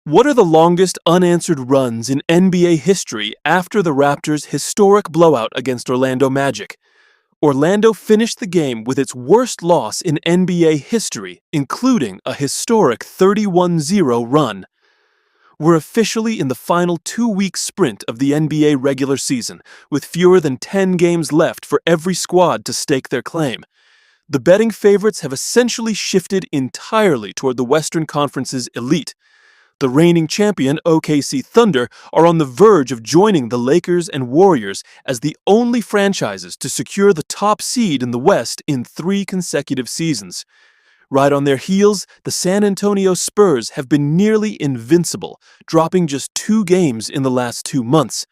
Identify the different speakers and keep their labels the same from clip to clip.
Speaker 1: What are the longest unanswered runs in NBA history after the Raptors' historic blowout against Orlando Magic? Orlando finished the game with its worst loss in NBA history, including a historic 31-0 run. We're officially in the final two-week sprint of the NBA regular season, with fewer than 10 games left for every squad to stake their claim. The betting favorites have essentially shifted entirely toward the Western Conference's elite. The reigning champion OKC Thunder are on the verge of joining the Lakers and Warriors as the only franchises to secure the top seed in the West in 3 consecutive seasons. Right on their heels, the San Antonio Spurs have been nearly invincible, dropping just 2 games in the last 2 months.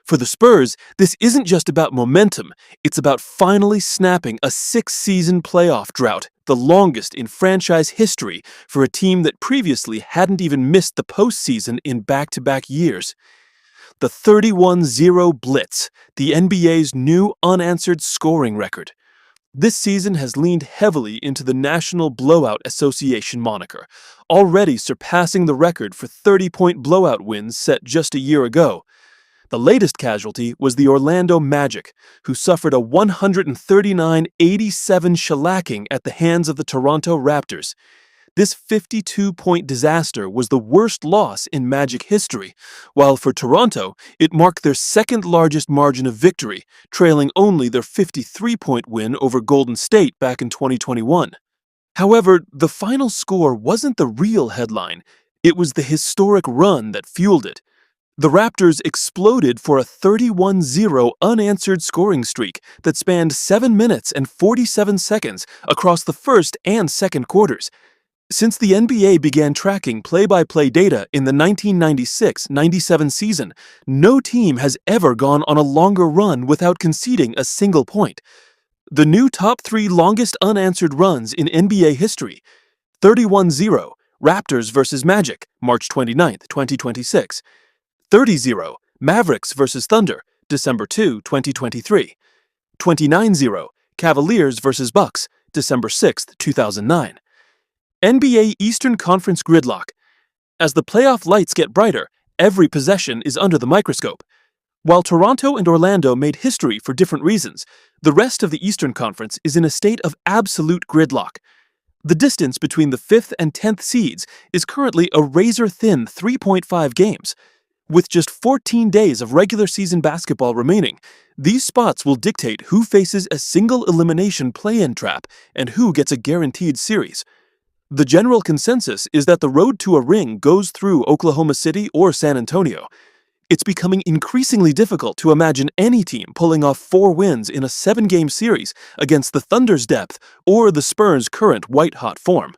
Speaker 1: For the Spurs, this isn't just about momentum, it's about finally snapping a 6-season playoff drought, the longest in franchise history for a team that previously hadn't even missed the postseason in back-to-back years. The 31-0 Blitz, the NBA's new unanswered scoring record. This season has leaned heavily into the National Blowout Association moniker, already surpassing the record for 30-point blowout wins set just a year ago. The latest casualty was the Orlando Magic, who suffered a 139-87 shellacking at the hands of the Toronto Raptors. This 52-point disaster was the worst loss in Magic history, while for Toronto, it marked their second-largest margin of victory, trailing only their 53-point win over Golden State back in 2021. However, the final score wasn't the real headline. It was the historic run that fueled it. The Raptors exploded for a 31-0 unanswered scoring streak that spanned 7 minutes and 47 seconds across the first and second quarters. Since the NBA began tracking play-by-play data in the 1996-97 season, no team has ever gone on a longer run without conceding a single point. The new top 3 longest unanswered runs in NBA history: 31-0, Raptors vs. Magic, March 29, 2026. 30-0, Mavericks vs. Thunder, December 2, 2023. 29-0, Cavaliers vs. Bucks, December 6, 2009. NBA Eastern Conference gridlock. As the playoff lights get brighter, every possession is under the microscope. While Toronto and Orlando made history for different reasons, the rest of the Eastern Conference is in a state of absolute gridlock. The distance between the 5th and 10th seeds is currently a razor-thin 3.5 games. With just 14 days of regular season basketball remaining, these spots will dictate who faces a single elimination play-in trap and who gets a guaranteed series. The general consensus is that the road to a ring goes through Oklahoma City or San Antonio. It's becoming increasingly difficult to imagine any team pulling off 4 wins in a 7-game series against the Thunder's depth or the Spurs' current white-hot form.